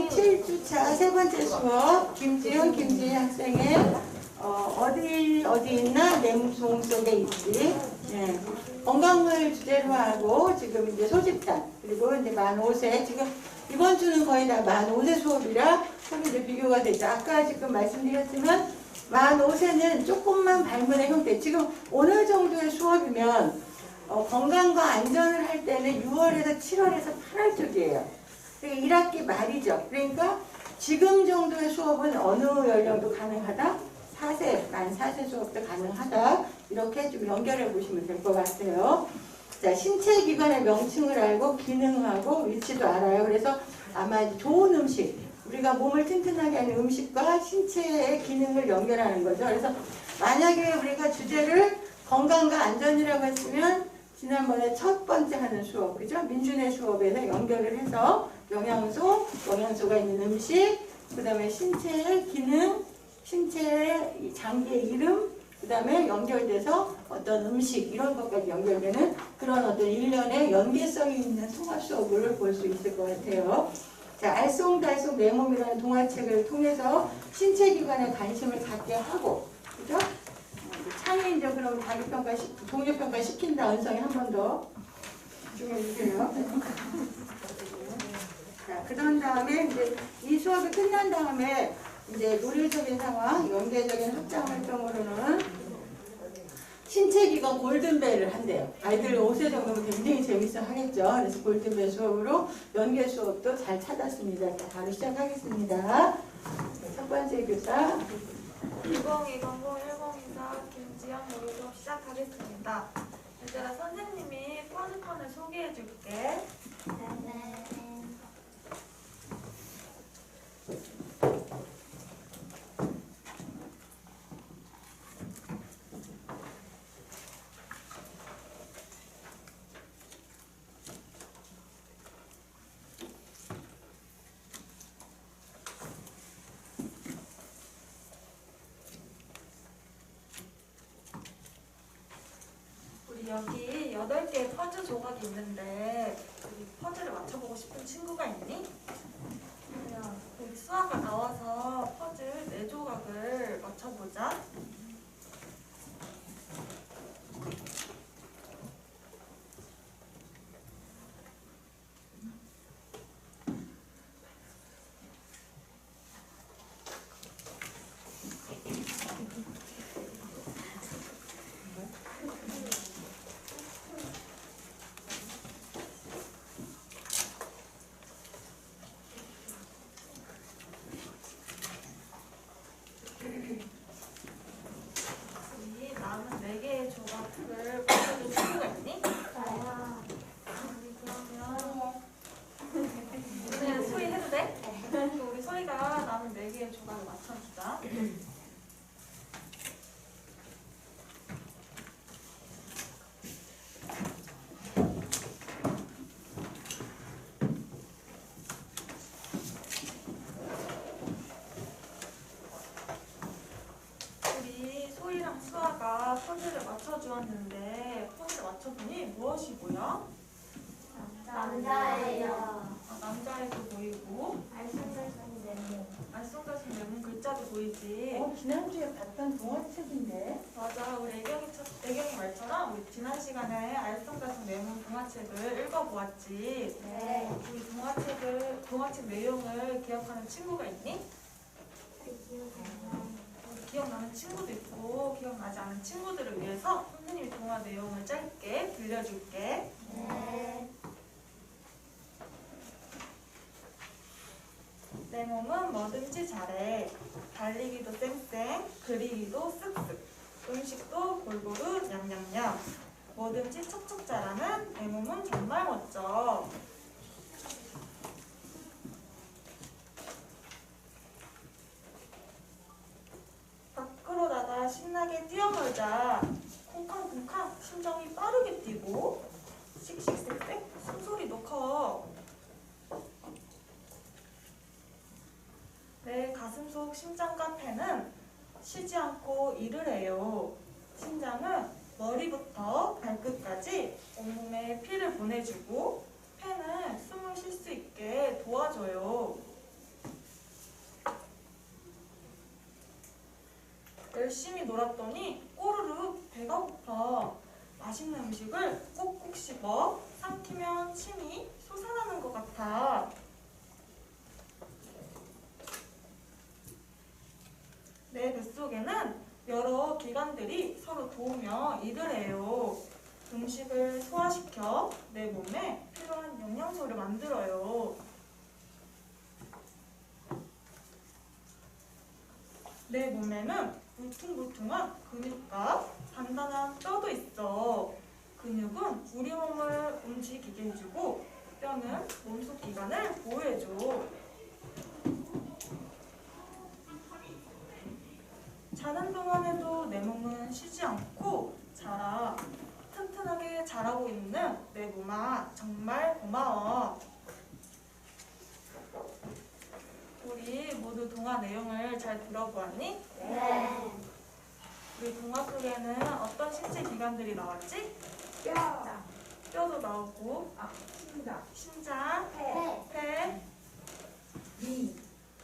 우리 7주차 세 번째 수업 김지훈, 김지희 학생의 어디 있나 내 몸 속에 있지. 예. 건강을 주제로 하고 지금 이제 소집단 그리고 이제 만 5세 지금 이번 주는 거의 다 만 5세 수업이라 서로 이제 비교가 되죠. 아까 지금 말씀드렸지만 만 5세는 조금만 발문의 형태. 지금 어느 정도의 수업이면 건강과 안전을 할 때는 6월에서 7월에서 8월 쪽이에요. 1학기 말이죠. 그러니까 지금 정도의 수업은 어느 연령도 가능하다? 4세, 만 4세 수업도 가능하다. 이렇게 좀 연결해 보시면 될 것 같아요. 자, 신체 기관의 명칭을 알고 기능하고 위치도 알아요. 그래서 아마 이제 좋은 음식, 우리가 몸을 튼튼하게 하는 음식과 신체의 기능을 연결하는 거죠. 그래서 만약에 우리가 주제를 건강과 안전이라고 했으면 지난번에 첫 번째 하는 수업, 그죠? 민준의 수업에서 연결을 해서 영양소가 있는 음식, 그 다음에 신체의 기능, 신체의 장기의 이름, 그 다음에 연결돼서 어떤 음식, 이런 것까지 연결되는 그런 어떤 일련의 연계성이 있는 통합 수업을 볼 수 있을 것 같아요. 자, 알쏭달쏭 내 몸이라는 동화책을 통해서 신체 기관에 관심을 갖게 하고, 그죠? 창의적으로 자기평가, 동료평가 시킨다. 은성이 한 번 더 집중해 주세요. 자, 그런 다음에 이제 이 수업이 끝난 다음에 이제 논리적인 상황, 연계적인 확장 활동으로는 신체기관 골든벨을 한대요. 아이들 5세 정도면 굉장히 재밌어 하겠죠. 그래서 골든벨 수업으로 연계 수업도 잘 찾았습니다. 자, 바로 시작하겠습니다. 첫 번째 교사 2020-1024 김지영 모의 수업 시작하겠습니다. 얘들아, 선생님이 퍼즐폰을 소개해 줄게. 여기 8개의 퍼즐 조각이 있는데 우리 퍼즐을 맞춰보고 싶은 친구가 있니? 우리 수아가 나와서 퍼즐 4조각을 맞춰보자. 조각을 보여줄 친구가 있니? 그러면 소희 해도 돼? 우리 소희가 남은 4개의 조각을 맞춰주자. 수아가 퍼즐을 맞춰주었는데 퍼즐을 맞춰보니 무엇이 보여? 남자예요. 남자애도 보이고 알쏭달쏭 네모. 알쏭달쏭 내문 글자도 보이지. 지난주에 봤던 동화책인데. 맞아, 우리 애경이 말처럼 우리 지난 시간에 알쏭달쏭 내문 동화책을 읽어보았지. 네. 우리 동화책 내용을 기억하는 친구가 있니? 기억나는 친구도 있고 기억나지 않은 친구들을 위해서 선생님이 동화 내용을 짧게 들려줄게. 네. 내 몸은 뭐든지 잘해. 달리기도 쌩쌩, 그리기도 쓱쓱, 음식도 골고루 냠냠냠. 뭐든지 척척 잘하는 내 몸은 정말 멋져. 밖으로 나가 신나게 뛰어놀자. 쿵쾅쿵쾅 심장이 빠르게 뛰고 씩씩색색 숨소리도 커. 내 가슴속 심장과 폐는 쉬지 않고 일을 해요. 심장은 머리부터 발끝까지 온몸에 피를 보내주고 폐는 숨을 쉴 수 있게 도와줘요. 열심히 놀았더니 꼬르륵 배가 고파. 맛있는 음식을 꼭꼭 씹어 삼키면 침이 솟아나는 것 같아. 내 뱃속에는 여러 기관들이 서로 도우며 일을 해요. 음식을 소화시켜 내 몸에 필요한 영양소를 만들어요. 내 몸에는 울퉁불퉁한 근육과 단단한 뼈도 있어. 근육은 우리 몸을 움직이게 해주고 뼈는 몸속 기관을 보호해줘. 자는 동안에도 내 몸은 쉬지 않고 자라. 튼튼하게 자라고 있는 내 몸아 정말 고마워. 우리 모두 동화 내용을 잘 들어보았니? 네. 우리 동화 속에는 어떤 신체 기관들이 나왔지? 뼈도 나오고 심장, 폐,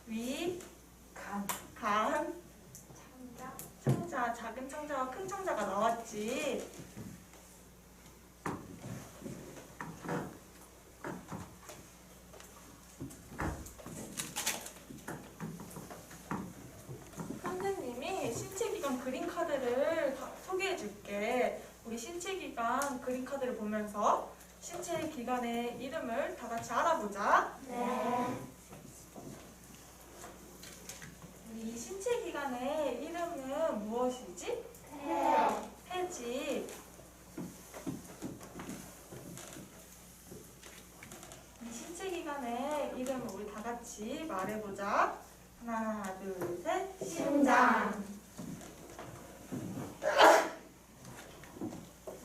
위, 간, 창자, 작은 창자와 큰 창자가 나왔지. 선생님이 신체기관 그림 카드를 소개해 줄게. 우리 신체기관 그림 카드를 보면서 신체 기관의 이름을 다 같이 알아보자. 우리 신체 기관의 이름은 무엇이지? 폐지. 이 신체 기관의 이름을 우리 다 같이 말해보자. 하나, 둘, 셋. 심장.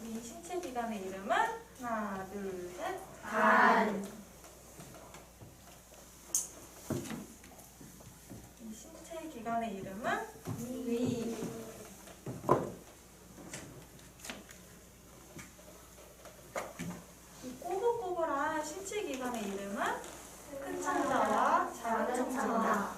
우리 신체 기관의 이름은 하나, 둘, 셋. 간. 이 신체 기관의 이름은 위. 이 꼬불꼬불한 신체 기관의 이름은 큰 창자와 작은 창자.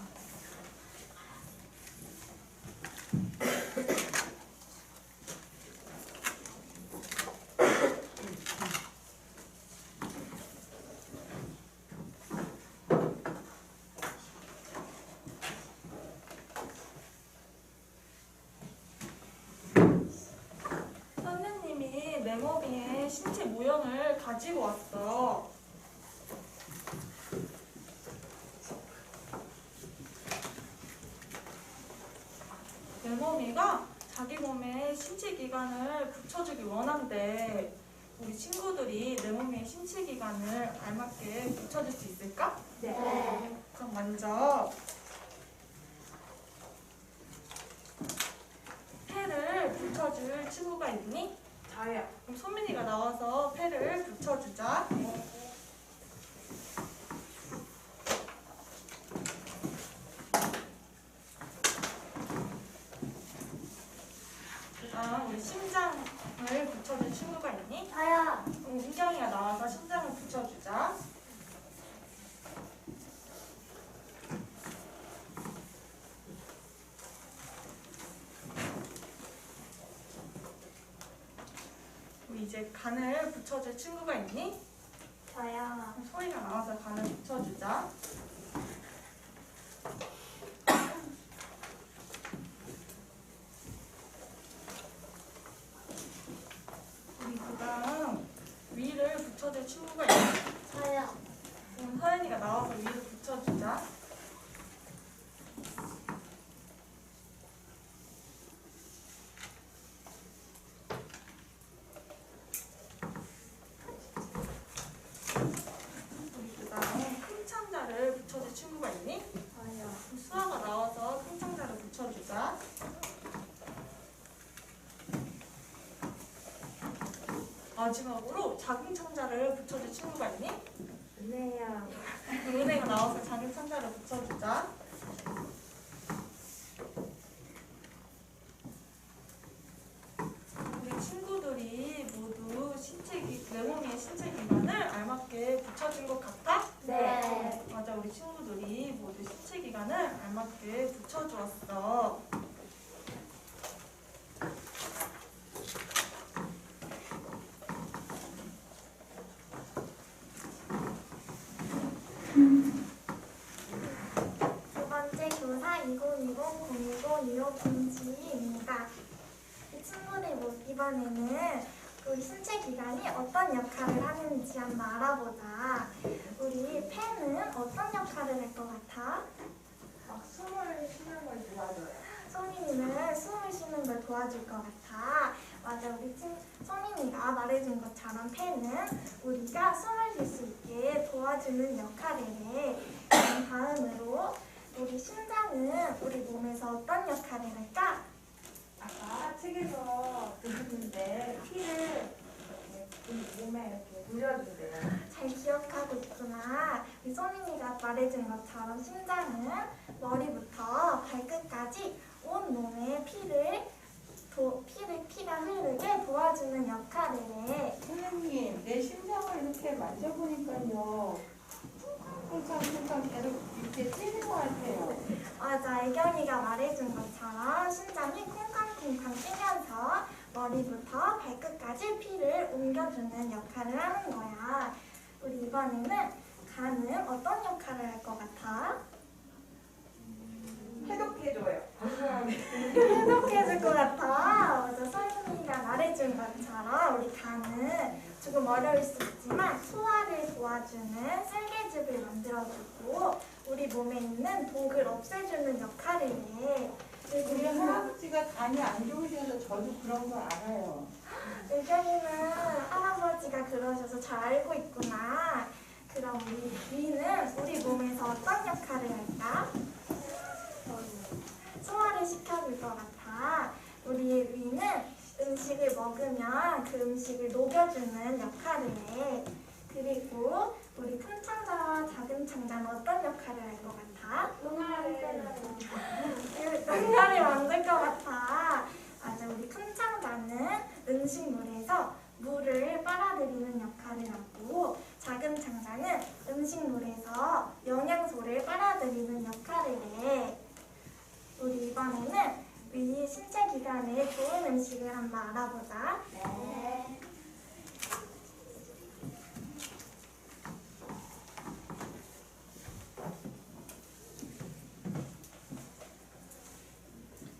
선생님이 내 몸의 신체 모형을 가지고 왔어. 내 몸이가 자기 몸에 신체 기관을 붙여주기 원한대. 우리 친구들이 내 몸의 신체 기관을 알맞게 붙여줄 수 있을까? 그럼 먼저 폐를 붙여줄 친구가 있니? 저요. 그럼 소민이가 나와서 폐를 붙여주자. 그다음 우리 심장을 붙여줄 친구가 있니? 저요. 그럼 은경이가 나와서 심장을 붙여주자. 우리 이제 간을 붙여줄 친구가 있니? 저요. 그럼 소희가 나와서 간을 붙여주자. 우리 그다음 위를 붙여줄 친구가 있니? 저요. 그럼 서연이가 나와서 위를 붙여주자. 우리 그다음 큰 창자를 붙여줄 친구가 있니? 저요. 그럼 수아가 나와서 큰 창자를 붙여주자. 마지막으로 작은 창자를 붙여줄 친구가 있니? 은혜요. 그럼 은혜가 나와서 작은 창자를 붙여주자. 우리 친구들이 모두 내 몸의 신체 기관을 알맞게 붙여준 것 같아? 네. 맞아, 우리 친구들이 모두 신체 기관을 알맞게 붙여주었어. 바로 김지희입니다. 이 친구들 이번에는 우리 신체 기관이 어떤 역할을 하는지 한번 알아보자. 우리 폐는 어떤 역할을 할 것 같아? 숨을 쉬는 걸 도와줘요. 소민이는 숨을 쉬는 걸 도와줄 것 같아. 맞아, 우리 소민이가 말해준 것처럼 폐는 우리가 숨을 쉴 수 있게 도와주는 역할을 해. 그럼 다음으로 우리 심장은 우리 몸에서 어떤 역할을 할까? 아까 책에서 들었는데 피를 이렇게 몸에 이렇게 물려준대요. 잘 기억하고 있구나. 우리 소민이가 말해준 것처럼 심장은 머리부터 발끝까지 온 몸에 피가 흐르게 도와주는 역할을 해. 선생님, 내 심장을 이렇게 만져보니까요. 쿵쾅쿵쾅 계속 이렇게 뛰는 것 같아요. 맞아, 애경이가 말해준 것처럼 심장이 쿵쾅쿵쾅 뛰면서 머리부터 발끝까지 피를 옮겨주는 역할을 하는 거야. 우리 이번에는 간은 어떤 역할을 할 것 같아? 해독해줘요. 해독해줄 것 같아. 맞아, 소민이가 말해준 것처럼 우리 간은 조금 어려울 수 있지만 소화를 도와주는 쓸개즙을 만들어주고 우리 몸에 있는 독을 없애주는 역할을 해. 우리 할아버지가 간이 안 좋으셔서 저도 그런 거 알아요. 의견이는 할아버지가 그러셔서 잘 알고 있구나. 그럼 우리 위는 우리 몸에서 어떤 역할을 할까? 소화를 시켜줄 것 같아. 우리의 위는 음식을 먹으면 그 음식을 녹여주는 역할을 해. 그리고 우리 큰 창자와 작은 창자는 어떤 역할을 할 것 같아? 응가를 만들 것 같아. 맞아, 우리 큰 창자는 음식물에서 물을 빨아들이는 역할을 하고 작은 창자는 음식물에서 영양소를 빨아들이는 역할을 해. 우리 이번에는 우리 신체 기관에 좋은 음식을 한번 알아보자. 네.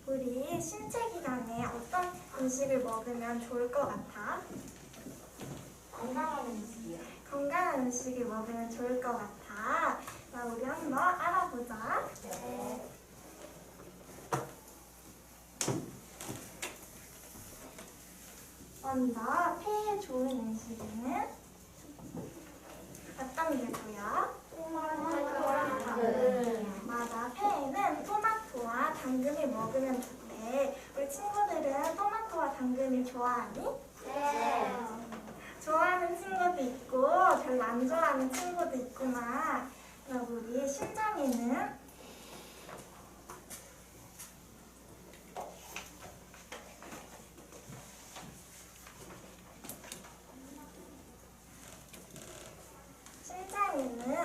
우리 신체 기관에 어떤 음식을 먹으면 좋을 것 같아? 건강한 음식이요. 건강한 음식을 먹으면 좋을 것 같아. 자, 우리 한번 알아보자. 네. 먼저 폐에 좋은 음식은 어떤 게고요? 맞아, 폐에는 토마토와 당근을 먹으면 좋대. 우리 친구들은 토마토와 당근을 좋아하니? 좋아하는 친구도 있고 별로 안 좋아하는 친구도 있구나. 그럼 우리 심장에는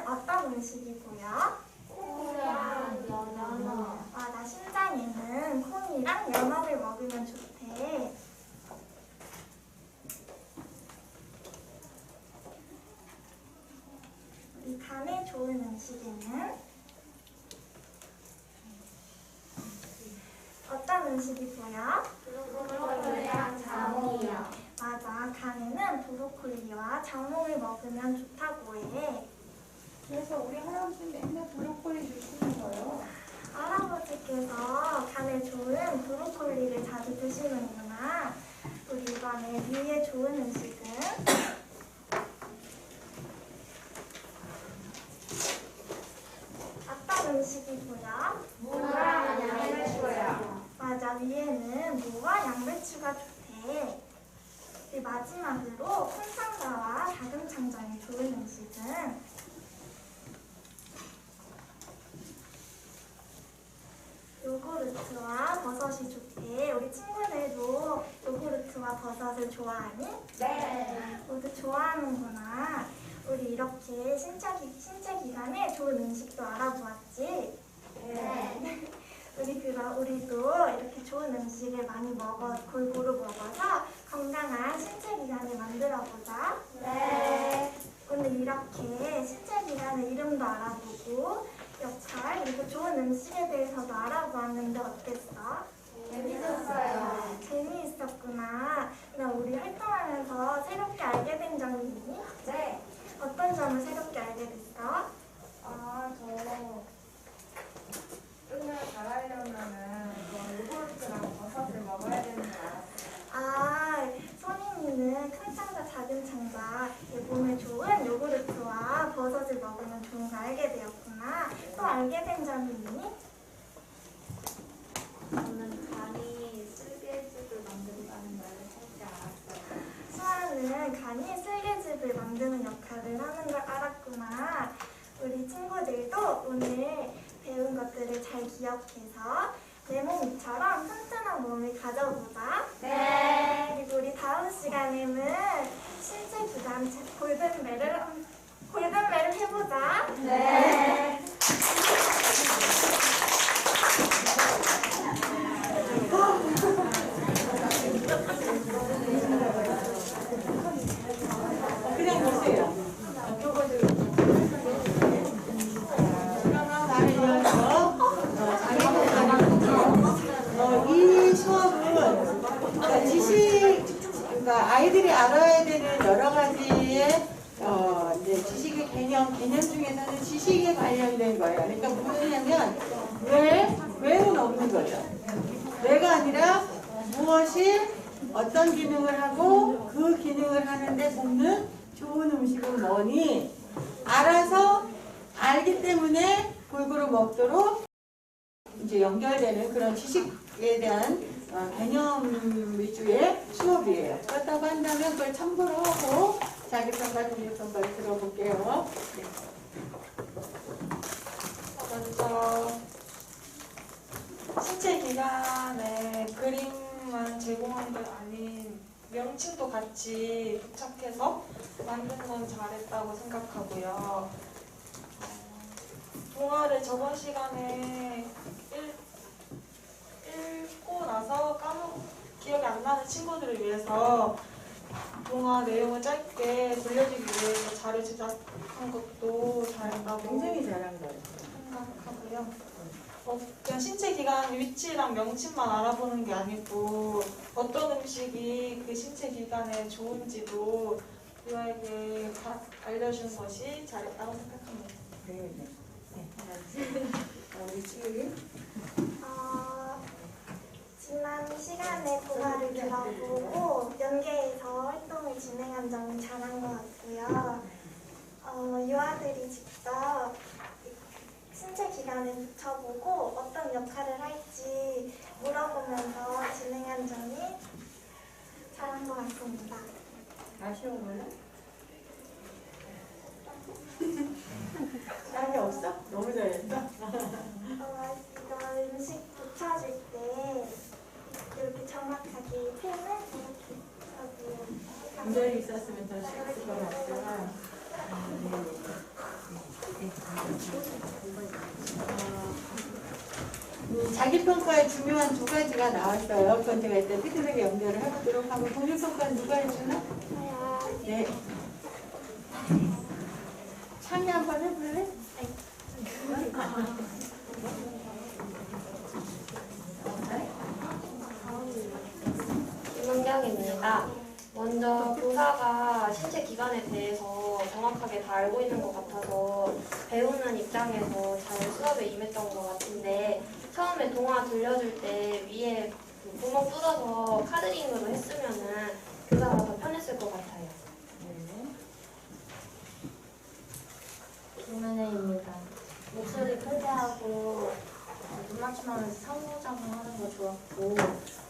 어떤 음식이고요? 맞아, 심장에는 콩이랑 연어를 먹으면 좋대. 우리 간에 좋은 음식에는 어떤 음식이고요? 맞아, 간에는 브로콜리와 자몽을 먹으면 좋다고 해. 그래서 우리 할아버지 맨날 브로콜리 주시는 거예요. 할아버지께서 간에 좋은 브로콜리를 자주 드시는구나. 우리 이번에 위에 좋은 음식은 어떤 음식이고요? 무랑 양배추요. 맞아, 위에는 무와 양배추가 좋대. 우리 마지막으로 큰 창자와 작은 창자에 좋은 음식은 요구르트와 버섯이 좋대. 우리 친구들도 요구르트와 버섯을 좋아하니? 네. 모두 좋아하는구나. 우리 이렇게 신체 기관에 좋은 음식도 알아보았지? 네. 우리도 이렇게 좋은 음식을 많이 골고루 먹어서 건강한 신체 기관을 만들어 보자. 네. 오늘 이렇게 신체 기관의 이름도 알아보고 역할 그리고 좋은 음식에 대해서도 알아보았는데 어땠어? 재밌었어요. 재미있었구나. 그럼 우리 활동하면서 새롭게 알게 된 점이 있니? 네. 어떤 점을 새롭게 알게 됐어? 저 운을 잘하려면은 요구르트랑 버섯을 먹어야 되는 줄 알았어요. 소민이는 큰 창과 작은 창과 몸에 좋은 요구르트와 버섯을 먹으면 좋은 거 알게 되었구나. 또 알게 된 점이 있니? 저는 간이 쓸개집을 만든다는 걸 할줄 알았어요. 수아는 간이 쓸개즙을 만드는 역할을 하는 걸 알았구나. 우리 친구들도 오늘 배운 것들을 잘 기억해서 내 몸처럼 튼튼한 몸을 가져보자. 네. 그리고 우리 다음 시간에는 신체 기관 골든벨을 해보자. 네. 그냥 보세요. 그러면 나를 이어서 이 수업은 그러니까 아이들이 알아야 되는 여러 가지의 이제 지식의 개념 중에서는 지식에 관련된 거예요. 그러니까 무엇이냐면 왜는 없는 거죠. 왜가 아니라 무엇이 어떤 기능을 하고 그 기능을 하는데 돕는 좋은 음식은 뭐니? 알아서 알기 때문에 골고루 먹도록 이제 연결되는 그런 지식에 대한 개념 위주의 수업이에요. 그렇다고 한다면 그걸 참고로 하고 자기평가, 동료평가를 들어볼게요. 네. 먼저 신체 기관에 그림만 제공한 게 아닌 명칭도 같이 부착해서 만든 건 잘했다고 생각하고요. 동화를 저번 시간에 읽고 나서 기억이 안 나는 친구들을 위해서 동화 내용을 짧게 돌려주기 위해서 자료 제작한 것도 잘했다고 굉장히 잘한 거예요. 생각하고요. 그냥 신체 기관 위치랑 명칭만 알아보는 게 아니고 어떤 음식이 그 신체 기관에 좋은지도 유아에게 알려준 것이 잘했다고 생각합니다. 네, 네. 우리 친구님? 지난 시간에 동화를 들어보고 연계해서 활동을 진행한 점이 잘한 것 같고요. 유아들이 직접 신체 기관에 붙여보고 어떤 역할을 할지 물어보면서 진행한 점이 잘한 것 같습니다. 아쉬운 거는? 딴게 없어? 너무 잘했어? 이거 음식 붙여줄 때 이렇게 정확하게 펜을 이렇게 하고 감정이 있었으면 더 쉽을 것 같아. 자기평가에 중요한 두 가지가 나왔어요. 그건 제가 일단 피드백에 연결을 해보도록 하고, 동료평가는 누가 해주나? 네. 창이 한번 해볼래? 김은경입니다. 먼저 교사가 신체 기관에 대해서 정확하게 다 알고 있는 것 같아서 배우는 입장에서 잘 수업에 임했던 것 같은데 처음에 동화 들려줄 때 위에 그 구멍 뚫어서 카드링으로 했으면은 교사가 더 편했을 것 같아요. 김은혜입니다. 목소리 크게하고 눈 맞춤하면서 상호작용하는 거 좋았고,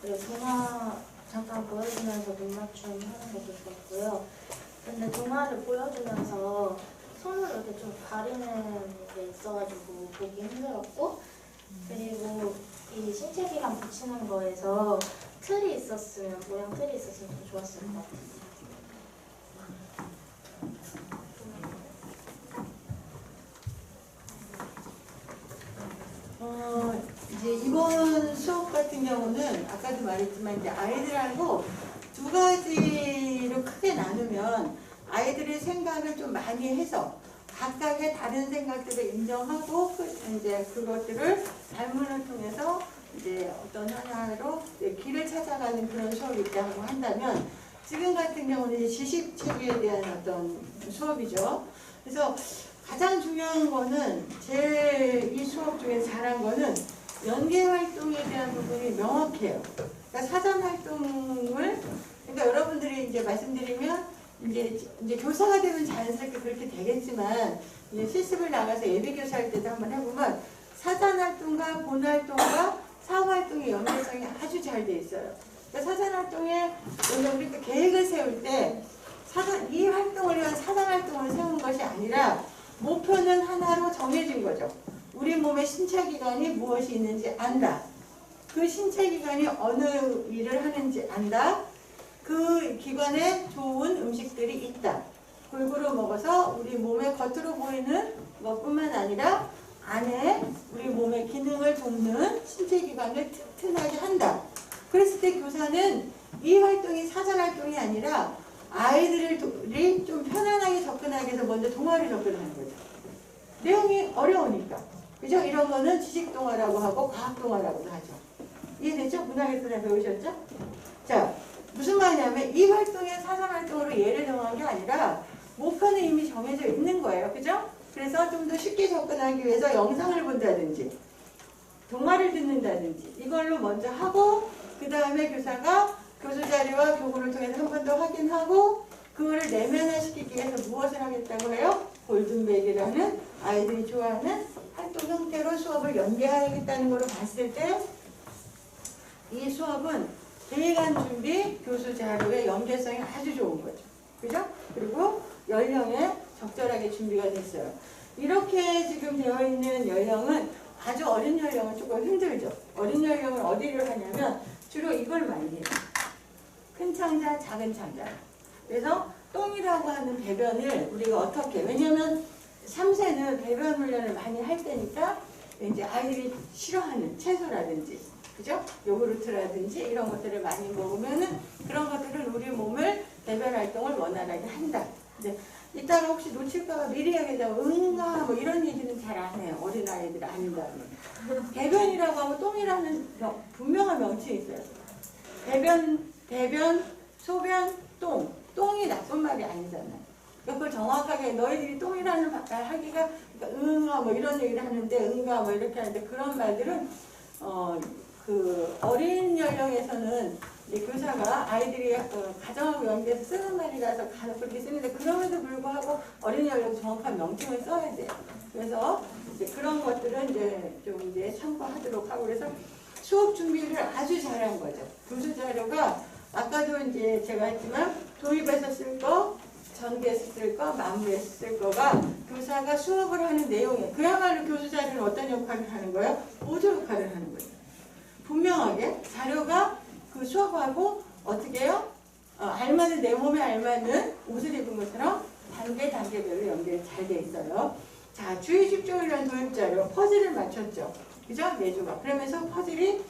그리고 동화 잠깐 보여주면서 눈 맞춤하는 것도 좋았고요. 근데 동화를 보여주면서 손으로 이렇게 좀 가리는 게 있어가지고 보기 힘들었고, 그리고 이 신체 기관 붙이는 거에서 틀이 있었으면, 모양 틀이 있었으면 더 좋았을 것 같아요. 이제 이번 수업 같은 경우는 아까도 말했지만 이제 아이들하고 두 가지로 크게 나누면 아이들의 생각을 좀 많이 해서 각각의 다른 생각들을 인정하고 이제 그것들을 발문을 통해서 이제 어떤 하나로 길을 찾아가는 그런 수업이 있다고 한다면 지금 같은 경우는 이제 지식 체계에 대한 어떤 수업이죠. 그래서 가장 중요한 거는 제일 이 수업 중에 잘한 거는 연계 활동에 대한 부분이 명확해요. 그러니까 사전 활동을 그러니까 여러분들이 이제 말씀드리면 이제 교사가 되면 자연스럽게 그렇게 되겠지만 이제 실습을 나가서 예비 교사할 때도 한번 해보면 사전 활동과 본 활동과 사후 활동의 연계성이 아주 잘 돼 있어요. 그러니까 사전 활동에 우리가 계획을 세울 때 이 활동을 위한 사전 활동을 세우는 것이 아니라 목표는 하나로 정해진 거죠. 우리 몸의 신체 기관이 무엇이 있는지 안다. 그 신체 기관이 어느 일을 하는지 안다. 그 기관에 좋은 음식들이 있다. 골고루 먹어서 우리 몸의 겉으로 보이는 것뿐만 아니라 안에 우리 몸의 기능을 돕는 신체 기관을 튼튼하게 한다. 그랬을 때 교사는 이 활동이 사전 활동이 아니라 아이들이 좀 편안하게 접근하기 위해서 먼저 동화를 접근하는 거죠. 내용이 어려우니까. 그죠? 이런 거는 지식 동화라고 하고 과학 동화라고도 하죠. 이해됐죠? 문학에서 다 배우셨죠? 자, 무슨 말이냐면 이 활동의 사전 활동으로 예를 정한 게 아니라 목표는 이미 정해져 있는 거예요. 그죠? 그래서 좀 더 쉽게 접근하기 위해서 영상을 본다든지 동화를 듣는다든지 이걸로 먼저 하고 그 다음에 교사가 교수 자료와 교구를 통해서 한 번 더 확인하고 그거를 내면화시키기 위해서 무엇을 하겠다고 해요? 골든벨이라는 아이들이 좋아하는 활동 형태로 수업을 연계하겠다는 걸로 봤을 때 이 수업은 계획안 준비, 교수 자료의 연계성이 아주 좋은 거죠. 그죠? 그리고 연령에 적절하게 준비가 됐어요. 이렇게 지금 되어 있는 연령은 아주 어린 연령은 조금 힘들죠. 어린 연령은 어디를 하냐면 주로 이걸 많이 해요. 큰 창자, 작은 창자. 그래서 똥이라고 하는 배변을 우리가 어떻게, 왜냐면 3세는 배변 훈련을 많이 할 때니까 이제 아이들이 싫어하는 채소라든지, 그죠? 요구르트라든지 이런 것들을 많이 먹으면은 그런 것들은 우리 몸을 배변 활동을 원활하게 한다. 이제 이따가 혹시 놓칠까봐 미리 얘기하자면 응가 뭐 이런 얘기는 잘 안 해요. 어린아이들 아닌다면. 배변이라고 하고 똥이라는 분명한 명칭이 있어요. 대변, 소변, 똥. 똥이 나쁜 말이 아니잖아요. 그걸 정확하게 너희들이 똥이라는 말 하기가 그러니까 응아 뭐 이런 얘기를 하는데 응가 뭐 이렇게 하는데 그런 말들은 그 어린 연령에서는 이제 교사가 아이들이 가정하고 연계해서 쓰는 말이라서 간혹 그렇게 쓰는데 그럼에도 불구하고 어린 연령 정확한 명칭을 써야 돼요. 그래서 이제 그런 것들은 이제 좀 이제 참고하도록 하고 그래서 수업 준비를 아주 잘한 거죠. 교수 자료가 아까도 이제 제가 했지만 도입해서 쓸 거, 전개해서 쓸 거, 마무리해서 쓸 거가 교사가 수업을 하는 내용이에요. 그야말로 교수 자료는 어떤 역할을 하는 거예요? 보조 역할을 하는 거예요. 분명하게 자료가 그 수업하고 어떻게 해요? 알맞은 내 몸에 알맞는 옷을 입은 것처럼 단계별로 연결이 잘 돼 있어요. 자, 주의 집중을 위한 도입 자료 퍼즐을 맞췄죠. 그죠? 4조각. 그러면서 퍼즐이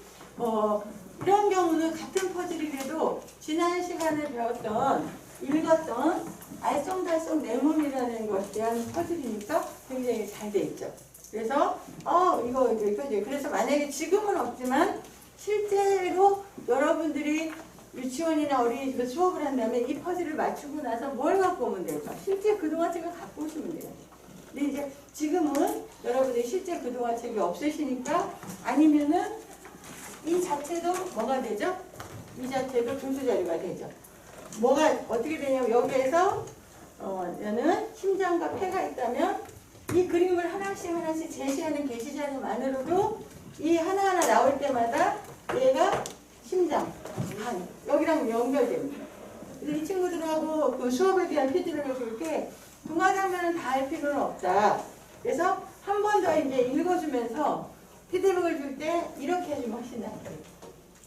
이런 경우는 같은 퍼즐이라도 지난 시간에 배웠던 읽었던 알쏭달쏭 내 몸이라는 것에 대한 퍼즐이니까 굉장히 잘 돼 있죠. 그래서 이거 그래서 만약에 지금은 없지만 실제로 여러분들이 유치원이나 어린이집에 수업을 한다면 이 퍼즐을 맞추고 나서 뭘 갖고 오면 될까? 실제 그 동화책을 갖고 오시면 돼요. 근데 이제 지금은 여러분들이 실제 그 동화책이 없으시니까 아니면은 이 자체도 뭐가 되죠? 이 자체도 교수 자료가 되죠. 뭐가 어떻게 되냐면 여기에서 얘는 심장과 폐가 있다면 이 그림을 하나씩 제시하는 게시 자료만으로도 이 하나하나 나올 때마다 얘가 심장, 간 여기랑 연결됩니다. 그래서 이 친구들하고 그 수업에 대한 피드백을 줄 때 동화 장면은 다 할 필요는 없다. 그래서 한 번 더 이제 읽어주면서 피드백을 줄 때 이렇게 해주면 훨씬 낫죠.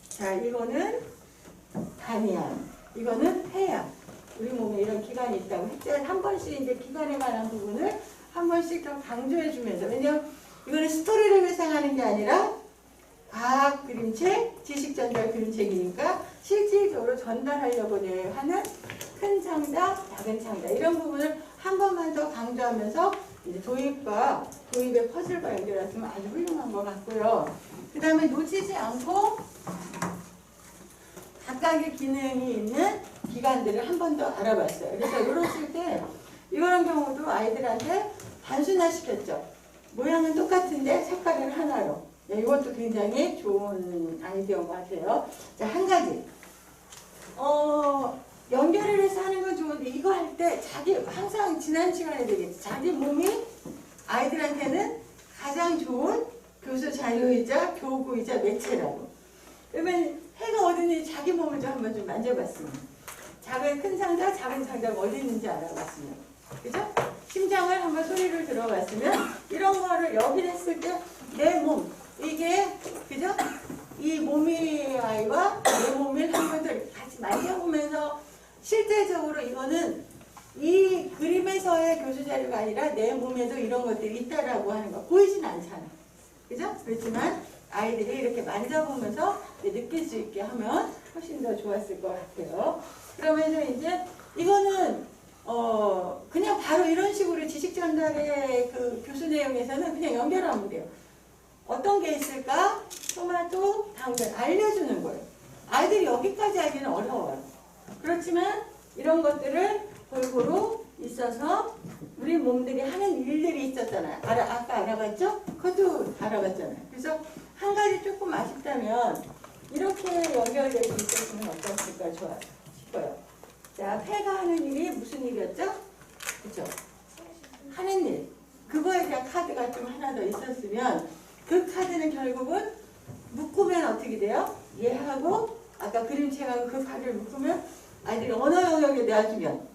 자, 이거는 간이야. 이거는 폐야. 우리 몸에 이런 기관이 있다고 했죠. 한 번씩 이제 기관에 관한 부분을 한 번씩 더 강조해주면서 왜냐면 이거는 스토리를 회상하는 게 아니라 과학 그림책, 지식 전달 그림책이니까 실질적으로 전달하려고 하는 큰 창자, 작은 창자 이런 부분을 한 번만 더 강조하면서 이제 도입과 도입의 퍼즐과 연결했으면 아주 훌륭한 것 같고요. 그 다음에 놓치지 않고 각각의 기능이 있는 기관들을 한 번 더 알아봤어요. 그래서 이러실 때 이런 경우도 아이들한테 단순화시켰죠. 모양은 똑같은데 색깔을 하나로. 네, 이것도 굉장히 좋은 아이디어인 것 같아요. 자, 한 가지. 연결을 해서 하는 건 좋은데 이거 할 때 항상 지난 시간에 되겠지. 자기 몸이 아이들한테는 가장 좋은 교수 자료이자 교구이자 매체라고. 그러면 해가 어디 있는지 자기 몸을 좀 한번 좀 만져봤으면. 큰 상자, 작은 상자가 어디 있는지 알아봤으면. 그죠? 심장을 한번 소리를 들어봤으면 이런 거를 여기 했을 때 내 몸, 이게 그죠? 이 몸이 아이와 내 몸을 한 번 더 같이 만져보면서 실제적으로 이거는 이 그림에서의 교수 자료가 아니라 내 몸에도 이런 것들이 있다라고 하는 거 보이진 않잖아. 그죠? 그렇지만 아이들이 이렇게 만져보면서 느낄 수 있게 하면 훨씬 더 좋았을 것 같아요. 그러면서 이제 이거는 그냥 바로 이런 식으로 지식 전달의 그 교수 내용에서는 그냥 연결하면 돼요. 어떤 게 있을까? 토마토, 당근 알려주는 거예요. 아이들이 여기까지 알기는 어려워요. 그렇지만 이런 것들을 골고루 있어서 우리 몸들이 하는 일들이 있었잖아요. 아까 알아봤죠? 그것도 알아봤잖아요. 그래서 한 가지 조금 아쉽다면 이렇게 연결될 수 있었으면 어땠을까 싶어요. 자, 폐가 하는 일이 무슨 일이었죠? 그죠? 하는 일. 그거에 대한 카드가 좀 하나 더 있었으면 그 카드는 결국은 묶으면 어떻게 돼요? 얘하고 아까 그림책하고 그 카드를 묶으면 아이들이 언어 영역에 놔주면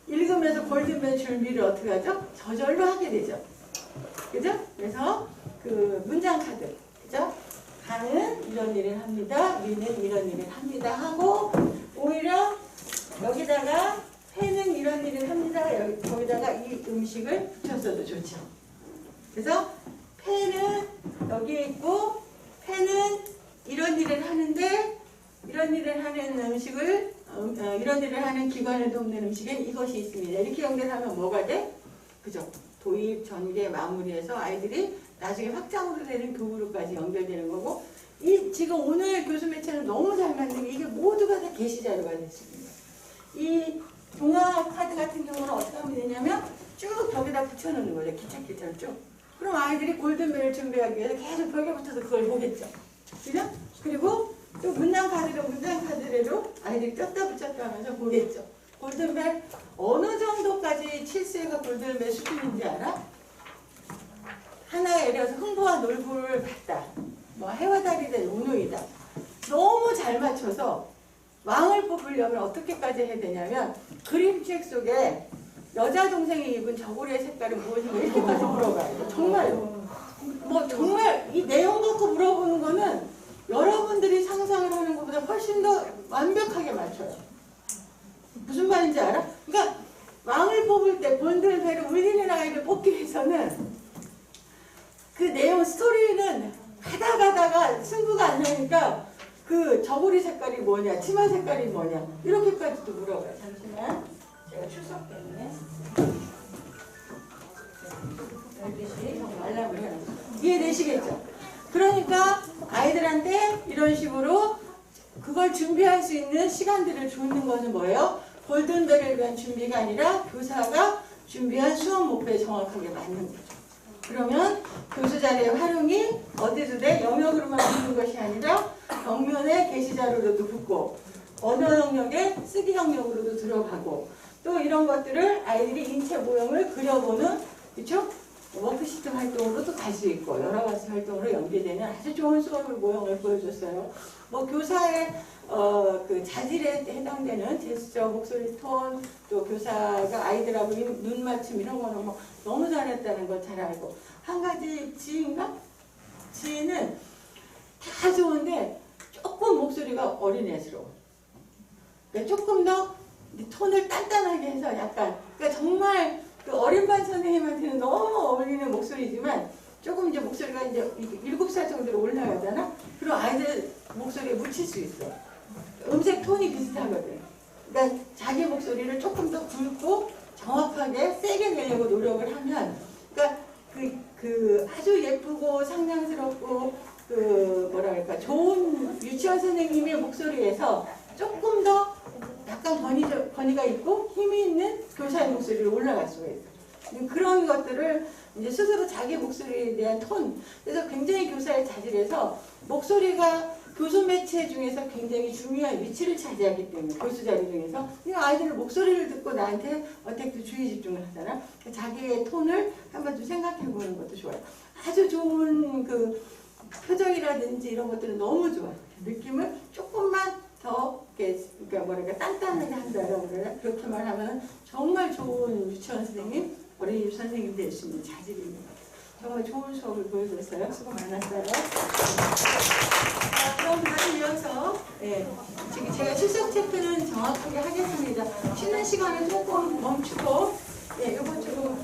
읽으면서 골든벨 준비를 어떻게 하죠? 저절로 하게 되죠. 그죠? 그래서 그 문장 카드. 그죠? 가는 이런 일을 합니다. 위는 이런 일을 합니다. 하고 오히려 여기다가 폐는 이런 일을 합니다. 거기다가 이 음식을 붙였어도 좋죠. 그래서 폐는 여기에 있고 폐는 이런 일을 하는데 이런 일을 하는 음식을 이런 일을 하는 기관을 돕는 음식엔 이것이 있습니다. 이렇게 연결하면 뭐가 돼? 그죠? 도입, 전개, 마무리해서 아이들이 나중에 확장으로 되는 교구로까지 연결되는 거고 지금 오늘 교수 매체는 너무 잘 만든 게 이게 모두가 다 게시 자료가 됐습니다. 이 동화 카드 같은 경우는 어떻게 하면 되냐면 쭉 벽에다 붙여놓는 거죠. 기차기처럼 쭉. 그럼 아이들이 골든벨을 준비하기 위해서 계속 벽에 붙어서 그걸 보겠죠. 그죠? 그리고 또 문장 카드로 아이들이 떴다 붙였다 하면서 보겠죠. 골든벨 어느 정도까지 칠수가 골든벨 수준인지 알아? 하나의 예를 들어서 흥부와 놀부를 봤다. 뭐 해와 달이 된 운우이다. 너무 잘 맞춰서 왕을 뽑으려면 어떻게까지 해야 되냐면 그림책 속에 여자 동생이 입은 저고리의 색깔은 무엇인가 이렇게까지 물어봐요. 정말요. 뭐 정말 이 내용 갖고 물어보는 거는 여러분들이 상상을 하는 것보다 훨씬 더 완벽하게 맞춰요. 무슨 말인지 알아? 그러니까 왕을 뽑을 때 골든벨을 울리는 아이를 뽑기 위해서는 그 내용 스토리는 가다가 승부가 안 나니까 그 저고리 색깔이 뭐냐, 치마 색깔이 뭐냐 이렇게까지도 물어봐요. 잠시만 제가 출석 때문에 열기시 알람을 해놨어요. 이해되시겠죠? 그러니까 아이들한테 이런 식으로 그걸 준비할 수 있는 시간들을 주는 것은 뭐예요? 골든벨을 위한 준비가 아니라 교사가 준비한 수업 목표에 정확하게 맞는 거죠. 그러면 교수 자료의 활용이 어디도 돼? 영역으로만 붙는 것이 아니라 벽면에 게시 자료로도 붙고 언어 영역에 쓰기 영역으로도 들어가고 또 이런 것들을 아이들이 인체 모형을 그려보는 그렇죠? 워크시트 활동으로도 갈 수 있고 여러 가지 활동으로 연계되는 아주 좋은 수업을 모형을 보여줬어요. 뭐 교사의 그 자질에 해당되는 제스처, 목소리 톤, 또 교사가 아이들하고 눈 맞춤 이런 거는 뭐 너무 잘했다는 걸 잘 알고 한 가지 지인가? 지인은 다 좋은데 조금 목소리가 어린애스러워. 그러니까 조금 더 톤을 단단하게 해서 약간 그러니까 정말 그 어린반 선생님한테는 너무 어울리는 목소리지만 조금 이제 목소리가 이제 7살 정도로 올라가잖아? 그럼 아이들 목소리에 묻힐 수 있어. 음색 톤이 비슷하거든. 그러니까 자기 목소리를 조금 더 굵고 정확하게 세게 내려고 노력을 하면 그러니까 예쁘고 상냥스럽고 그 뭐라 그럴까 좋은 유치원 선생님의 목소리에서 조금 더 약간 권위가 있고 힘이 있는 교사의 목소리로 올라갈 수가 있어요. 그런 것들을 이제 스스로 자기 목소리에 대한 톤, 그래서 굉장히 교사의 자질에서 목소리가 교수 매체 중에서 굉장히 중요한 위치를 차지하기 때문에 교수 자리 중에서 이 아이들 목소리를 듣고 나한테 어떻게 주의 집중을 하잖아. 자기의 톤을 한번 좀 생각해 보는 것도 좋아요. 아주 좋은 그 표정이라든지 이런 것들은 너무 좋아. 느낌을 조금만 더 이렇게 그러니까 뭐랄까 단단하게 한다라고 그래요. 그렇게만 하면 정말 좋은 유치원 선생님, 어린이집 선생님 될 수 있는 자질입니다. 정말 좋은 수업을 보여줬어요. 수고 많았어요. 자, 그럼 바로 이어서 지금 제가 출석 체크는 정확하게 하겠습니다. 쉬는 시간을 조금 멈추고 이번 주로